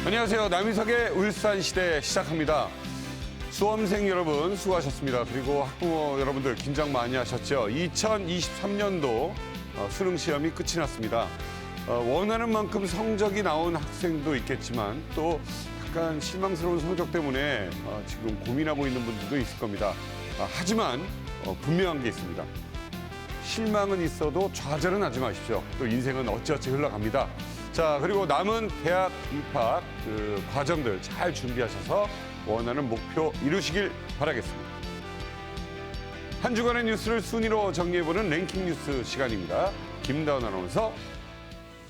안녕하세요. 남희석의 울산시대 시작합니다. 수험생 여러분 수고하셨습니다. 그리고 학부모 여러분들 긴장 많이 하셨죠. 2023년도 수능 시험이 끝이 났습니다. 원하는 만큼 성적이 나온 학생도 있겠지만 또 약간 실망스러운 성적 때문에 지금 고민하고 있는 분들도 있을 겁니다. 하지만 분명한 게 있습니다. 실망은 있어도 좌절은 하지 마십시오. 또 인생은 어찌어찌 흘러갑니다. 자, 그리고 남은 대학 입학 과정들 잘 준비하셔서 원하는 목표 이루시길 바라겠습니다. 한 주간의 뉴스를 순위로 정리해보는 랭킹 뉴스 시간입니다. 김다은 아나운서.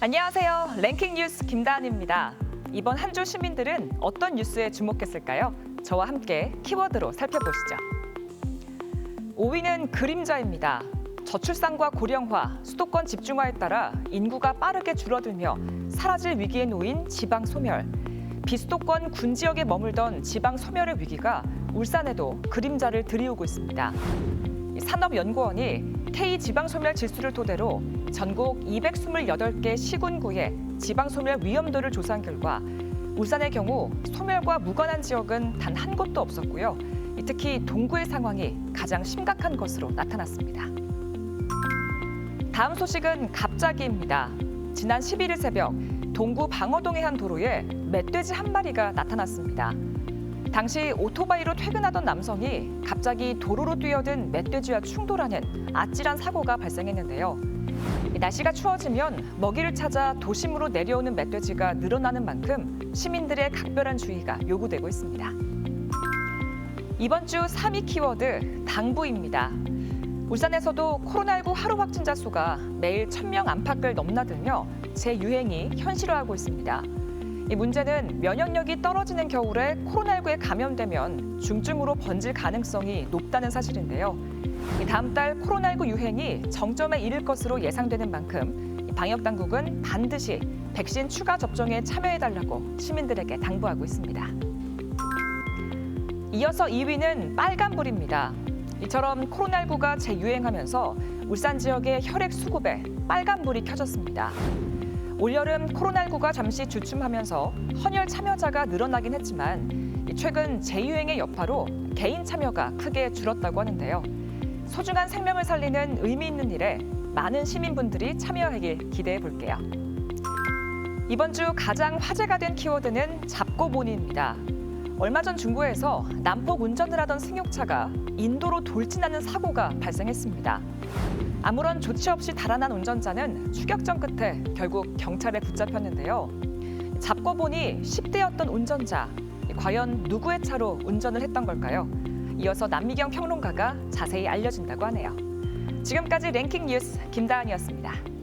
안녕하세요. 랭킹 뉴스 김다은입니다. 이번 한 주 시민들은 어떤 뉴스에 주목했을까요? 저와 함께 키워드로 살펴보시죠. 5위는 그림자입니다. 저출산과 고령화, 수도권 집중화에 따라 인구가 빠르게 줄어들며 사라질 위기에 놓인 지방 소멸. 비수도권 군 지역에 머물던 지방 소멸의 위기가 울산에도 그림자를 들이우고 있습니다. 산업연구원이 K 지방소멸 지수를 토대로 전국 228개 시군구의 지방소멸 위험도를 조사한 결과 울산의 경우 소멸과 무관한 지역은 단 한 곳도 없었고요. 특히 동구의 상황이 가장 심각한 것으로 나타났습니다. 다음 소식은 갑자기입니다. 지난 11일 새벽 동구 방어동의 한 도로에 멧돼지 한 마리가 나타났습니다. 당시 오토바이로 퇴근하던 남성이 갑자기 도로로 뛰어든 멧돼지와 충돌하는 아찔한 사고가 발생했는데요. 날씨가 추워지면 먹이를 찾아 도심으로 내려오는 멧돼지가 늘어나는 만큼 시민들의 각별한 주의가 요구되고 있습니다. 이번 주 3위 키워드 당부입니다. 울산에서도 코로나19 하루 확진자 수가 매일 1,000명 안팎을 넘나들며 재유행이 현실화하고 있습니다. 이 문제는 면역력이 떨어지는 겨울에 코로나19에 감염되면 중증으로 번질 가능성이 높다는 사실인데요. 다음 달 코로나19 유행이 정점에 이를 것으로 예상되는 만큼 방역당국은 반드시 백신 추가 접종에 참여해달라고 시민들에게 당부하고 있습니다. 이어서 2위는 빨간불입니다. 이처럼 코로나19가 재유행하면서 울산 지역의 혈액 수급에 빨간불이 켜졌습니다. 올여름 코로나19가 잠시 주춤하면서 헌혈 참여자가 늘어나긴 했지만 최근 재유행의 여파로 개인 참여가 크게 줄었다고 하는데요. 소중한 생명을 살리는 의미 있는 일에 많은 시민분들이 참여하길 기대해 볼게요. 이번 주 가장 화제가 된 키워드는 잡고보니입니다. 얼마 전 중구에서 난폭 운전을 하던 승용차가 인도로 돌진하는 사고가 발생했습니다. 아무런 조치 없이 달아난 운전자는 추격전 끝에 결국 경찰에 붙잡혔는데요. 잡고 보니 10대였던 운전자, 과연 누구의 차로 운전을 했던 걸까요? 이어서 남미경 평론가가 자세히 알려준다고 하네요. 지금까지 랭킹 뉴스 김다은이었습니다.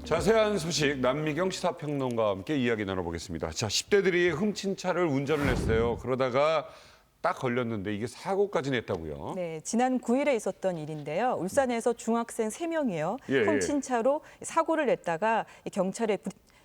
자세한 소식 남미경 시사평론가와 함께 이야기 나눠보겠습니다. 자, 10대들이 훔친 차를 운전을 했어요. 그러다가 딱 걸렸는데 이게 사고까지 냈다고요? 네, 지난 9일에 있었던 일인데요. 울산에서 중학생 3명이요. 훔친 차로 사고를 냈다가 경찰에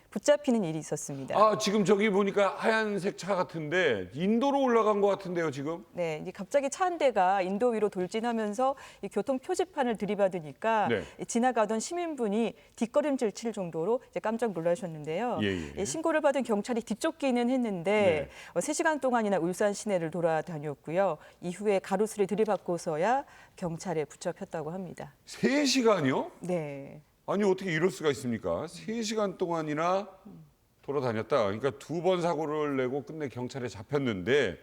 붙잡히는 일이 있었습니다. 아, 지금 저기 보니까 하얀색 차 같은데 인도로 올라간 것 같은데요, 지금? 네, 이제 갑자기 차 한 대가 인도 위로 돌진하면서 이 교통 표지판을 들이받으니까 지나가던 시민분이 뒷걸음질 칠 정도로 이제 깜짝 놀라셨는데요. 신고를 받은 경찰이 뒤쫓기는 했는데 3시간 동안이나 울산 시내를 돌아다녔고요. 이후에 가로수를 들이받고서야 경찰에 붙잡혔다고 합니다. 3시간이요? 네. 아니 어떻게 이럴 수가 있습니까? 3시간 동안이나 돌아다녔다. 그러니까 2번 사고를 내고 끝내 경찰에 잡혔는데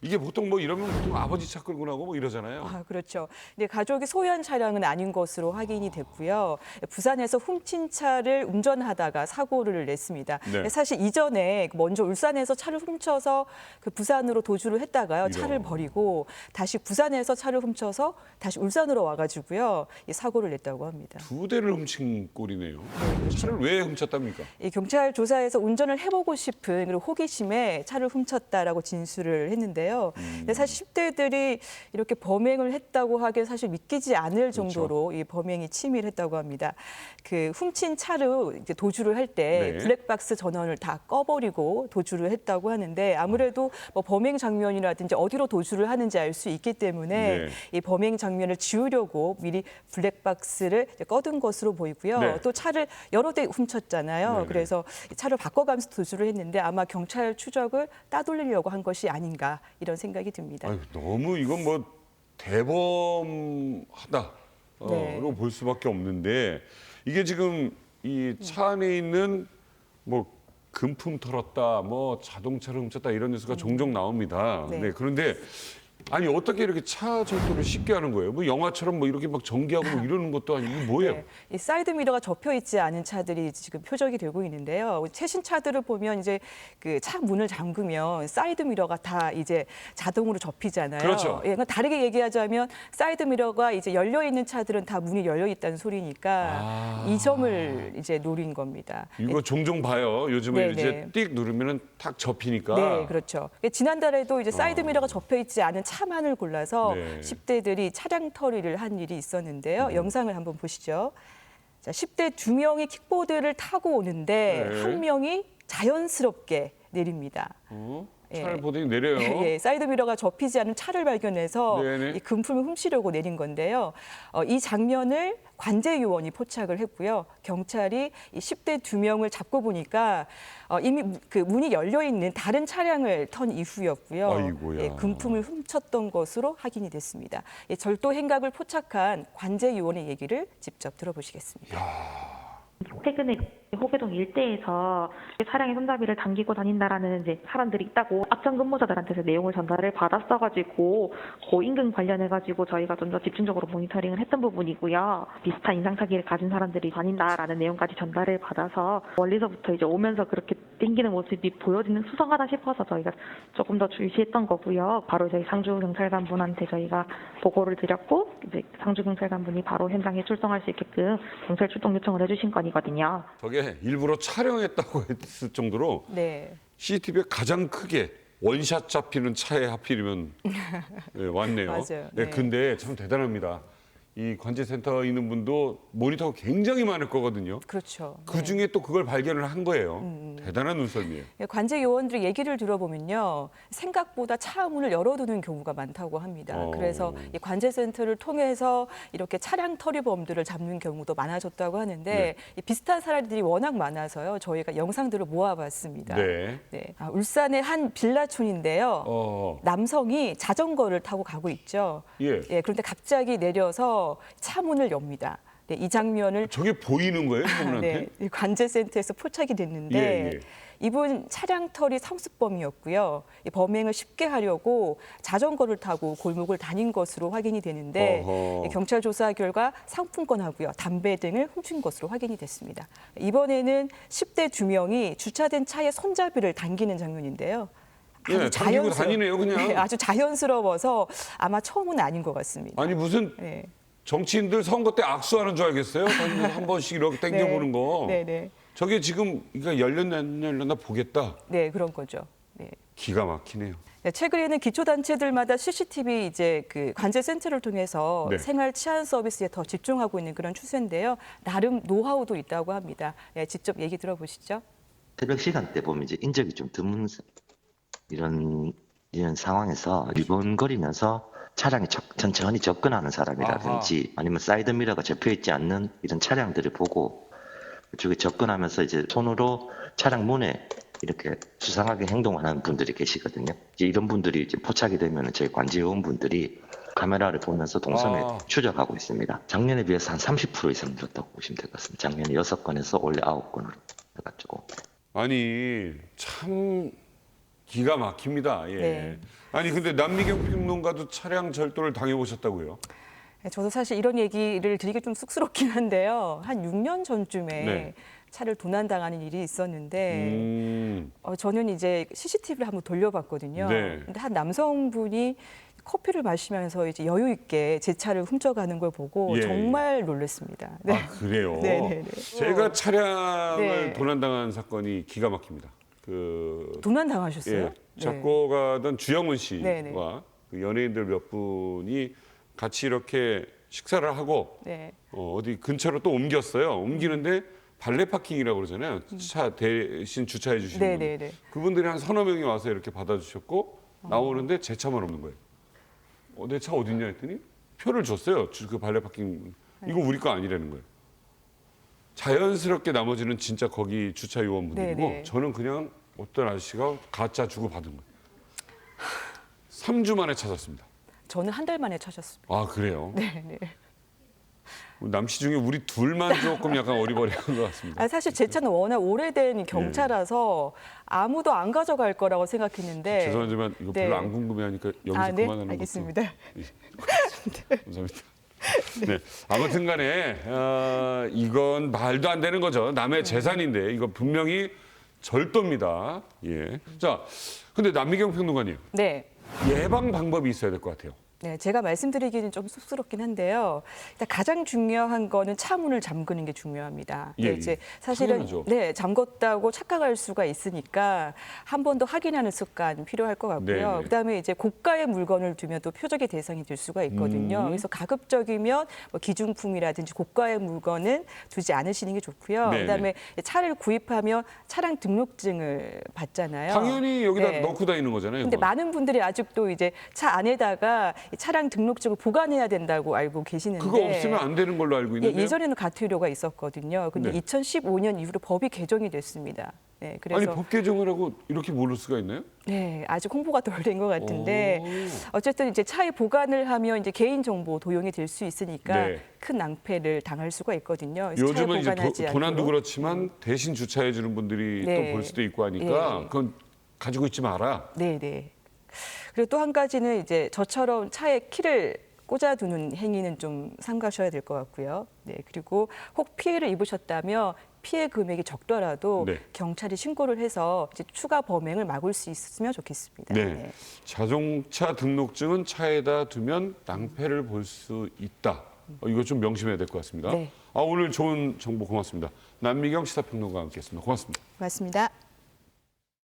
이게 보통 뭐 이러면 보통 아버지 차 끌고 나고 뭐 이러잖아요. 아, 그렇죠. 근데 가족이 소유한 차량은 아닌 것으로 확인이 됐고요. 부산에서 훔친 차를 운전하다가 사고를 냈습니다. 사실 이전에 먼저 울산에서 차를 훔쳐서 부산으로 도주를 했다가요. 차를 버리고 다시 부산에서 차를 훔쳐서 다시 울산으로 와가지고요. 사고를 냈다고 합니다. 2대를 훔친 꼴이네요. 차를 왜 훔쳤답니까? 경찰 조사에서 운전을 해보고 싶은 그리고 호기심에 차를 훔쳤다라고 진술을 했는데요. 있는데요. 근데 사실 10대들이 이렇게 범행을 했다고 하기엔 사실 믿기지 않을 정도로 그렇죠. 이 범행이 치밀했다고 합니다. 그 훔친 차로 이제 도주를 할 때 블랙박스 전원을 다 꺼버리고 도주를 했다고 하는데 아무래도 뭐 범행 장면이라든지 어디로 도주를 하는지 알 수 있기 때문에 이 범행 장면을 지우려고 미리 블랙박스를 꺼둔 것으로 보이고요. 또 차를 여러 대 훔쳤잖아요. 그래서 차를 바꿔가면서 도주를 했는데 아마 경찰 추적을 따돌리려고 한 것이 아닌가 이런 생각이 듭니다. 아유, 너무 이건 뭐 대범하다로 볼 수밖에 없는데 이게 지금 이 차 안에 있는 뭐 금품 털었다, 뭐 자동차를 훔쳤다 이런 뉴스가 종종 나옵니다. 그런데 아니 어떻게 이렇게 차 절도를 쉽게 하는 거예요? 뭐 영화처럼 뭐 이렇게 막 전기하고 뭐 이러는 것도 아니고 이게 뭐예요? 이 사이드 미러가 접혀 있지 않은 차들이 지금 표적이 되고 있는데요. 최신 차들을 보면 이제 그 차 문을 잠그면 사이드 미러가 다 이제 자동으로 접히잖아요. 그렇죠. 그러니까 다르게 얘기하자면 사이드 미러가 이제 열려 있는 차들은 다 문이 열려 있다는 소리니까 이 점을 이제 노린 겁니다. 이거 종종 봐요. 요즘에 이제 띡 누르면은 탁 접히니까. 네, 그렇죠. 지난달에도 이제 사이드 미러가 접혀 있지 않은 차만을 골라서 10대들이 차량 털이를 한 일이 있었는데요. 영상을 한번 보시죠. 자, 10대 2명이 킥보드를 타고 오는데 한 명이 자연스럽게 내립니다. 차를 보더니 내려요. 사이드 미러가 접히지 않은 차를 발견해서 이 금품을 훔치려고 내린 건데요. 이 장면을 관제 요원이 포착을 했고요. 경찰이 이 10대 2명을 잡고 보니까 이미 그 문이 열려 있는 다른 차량을 턴 이후였고요. 금품을 훔쳤던 것으로 확인이 됐습니다. 절도 행각을 포착한 관제 요원의 얘기를 직접 들어보시겠습니다. 최근에 호계동 일대에서 차량의 손잡이를 당기고 다닌다라는 이제 사람들이 있다고 앞장 근무자들한테서 내용을 전달을 받았어가지고 고임금 관련해가지고 저희가 좀 더 집중적으로 모니터링을 했던 부분이고요. 비슷한 인상착의를 가진 사람들이 다닌다라는 내용까지 전달을 받아서 멀리서부터 이제 오면서 그렇게 땡기는 모습이 보여지는 수상하다 싶어서 저희가 조금 더 주시했던 거고요. 바로 저희 상주경찰관분한테 저희가 보고를 드렸고 이제 상주경찰관분이 바로 현장에 출동할 수 있게끔 경찰 출동 요청을 해주신 건이거든요. 저게 일부러 촬영했다고 했을 정도로 CCTV에 가장 크게 원샷 잡히는 차에 하필이면 왔네요. 맞아요. 근데 참 대단합니다. 이 관제센터에 있는 분도 모니터가 굉장히 많을 거거든요. 그렇죠. 그중에 또 그걸 발견을 한 거예요. 대단한 눈썰미예요. 관제 요원들의 얘기를 들어보면요. 생각보다 차 문을 열어두는 경우가 많다고 합니다. 그래서 이 관제센터를 통해서 이렇게 차량 털이범들을 잡는 경우도 많아졌다고 하는데 이 비슷한 사례들이 워낙 많아서요. 저희가 영상들을 모아봤습니다. 울산의 한 빌라촌인데요. 남성이 자전거를 타고 가고 있죠. 그런데 갑자기 내려서 차 문을 엽니다. 이 장면을 저게 보이는 거예요, 저분한테? 관제센터에서 포착이 됐는데 이분 차량 털이 상습범이었고요. 이 범행을 쉽게 하려고 자전거를 타고 골목을 다닌 것으로 확인이 되는데 경찰 조사 결과 상품권하고요, 담배 등을 훔친 것으로 확인이 됐습니다. 이번에는 10대 2명이 주차된 차의 손잡이를 당기는 장면인데요. 당기고 다니네요, 그냥. 아주 자연스러워서 아마 처음은 아닌 것 같습니다. 아니 무슨 정치인들 선거 때 악수하는 줄 알겠어요? 한 번씩 이렇게 당겨보는 거. 저게 지금 그러니까 열렸나 보겠다. 그런 거죠. 기가 막히네요. 최근에는 기초단체들마다 CCTV 이제 그 관제센터를 통해서 생활 치안 서비스에 더 집중하고 있는 그런 추세인데요. 나름 노하우도 있다고 합니다. 직접 얘기 들어보시죠. 새벽 시간대 보면 이제 인적이 좀 드문 이런 상황에서 리본거리면서 차량이 천천히 접근하는 사람이라든지 아니면 사이드 미러가 접혀 있지 않는 이런 차량들을 보고 그쪽에 접근하면서 이제 손으로 차량 문에 이렇게 수상하게 행동하는 분들이 계시거든요. 이제 이런 분들이 이제 포착이 되면 저희 관제요원분들이 카메라를 보면서 동선을 추적하고 있습니다. 작년에 비해서 한 30% 이상 늘었다고 보시면 될 것 같습니다. 작년에 6건에서 올해 9건으로 해가지고. 아니 참 기가 막힙니다. 아니 근데 남미경 평론가도 차량 절도를 당해보셨다고요? 저도 사실 이런 얘기를 드리기 좀 쑥스럽긴 한데요. 한 6년 전쯤에 차를 도난당하는 일이 있었는데 저는 이제 CCTV를 한번 돌려봤거든요. 근데 한 남성분이 커피를 마시면서 이제 여유 있게 제 차를 훔쳐가는 걸 보고 정말 놀랐습니다. 아 그래요? 제가 차량을 도난당한 사건이 기가 막힙니다. 그 도난 당하셨어요? 예, 작곡가던 주영훈 씨와 네네. 그 연예인들 몇 분이 같이 이렇게 식사를 하고 네. 어디 근처로 또 옮겼어요. 옮기는데 발레 파킹이라고 그러잖아요. 차 대신 주차해 주시는 분. 네네네. 그분들이 한 서너 명이 와서 이렇게 받아주셨고 나오는데 제 차만 없는 거예요. 내 차 어디 있냐 했더니 표를 줬어요. 그 발레 파킹. 이거 우리 거 아니라는 거예요. 자연스럽게 나머지는 진짜 거기 주차 요원분들이고 네네. 저는 그냥 어떤 아저씨가 가짜 주고 받은 거예요. 3주 만에 찾았습니다. 저는 한 달 만에 찾았습니다. 아 그래요? 네. 남씨 중에 우리 둘만 조금 약간 어리버리한 것 같습니다. 사실 제 차는 워낙 오래된 경차라서 아무도 안 가져갈 거라고 생각했는데. 죄송하지만 이거 네. 별로 안 궁금해하니까 여기서 네, 그만하는 것도. 알겠습니다. 감사합니다. 네, 아무튼 간에 이건 말도 안 되는 거죠. 남의 재산인데 이거 분명히 절도입니다. 예. 자, 근데 남미경 평론가님 네. 예방 방법이 있어야 될 것 같아요. 네, 제가 말씀드리기는 좀 쑥스럽긴 한데요. 일단 가장 중요한 거는 차 문을 잠그는 게 중요합니다. 예, 이제 사실은 당연하죠. 네, 잠궜다고 착각할 수가 있으니까 한 번 더 확인하는 습관 필요할 것 같고요. 네. 그다음에 이제 고가의 물건을 두면 또 표적의 대상이 될 수가 있거든요. 그래서 가급적이면 뭐 기중품이라든지 고가의 물건은 두지 않으시는 게 좋고요. 네, 그다음에 차를 구입하면 차량 등록증을 받잖아요. 당연히 여기다 네. 넣고 다니는 거잖아요. 근데 그건. 많은 분들이 아직도 이제 차 안에다가 이 차량 등록증을 보관해야 된다고 알고 계시는데 그거 없으면 안 되는 걸로 알고 있는데요. 예전에는 가투료가 있었거든요. 근데 네. 2015년 이후로 법이 개정이 됐습니다. 네, 그래서 아니 법 개정을 하고 이렇게 모를 수가 있나요? 네, 아직 홍보가 덜 된 것 같은데 오. 어쨌든 이제 차에 보관을 하면 이제 개인 정보 도용이 될 수 있으니까 네. 큰 낭패를 당할 수가 있거든요. 그래서 차에 요즘은 이제 보관하지 도난도 않도록. 그렇지만 대신 주차해 주는 분들이 네. 또 볼 수도 있고 하니까 네. 그건 가지고 있지 마라. 네, 네. 그리고 또 한 가지는 이제 저처럼 차에 키를 꽂아두는 행위는 좀 삼가셔야 될 것 같고요. 네, 그리고 혹 피해를 입으셨다면 피해 금액이 적더라도 네. 경찰이 신고를 해서 이제 추가 범행을 막을 수 있으면 좋겠습니다. 네. 자동차 등록증은 차에다 두면 낭패를 볼 수 있다. 이거 좀 명심해야 될 것 같습니다. 네. 오늘 좋은 정보 고맙습니다. 남미경 시사평론가와 함께했습니다. 고맙습니다. 고맙습니다.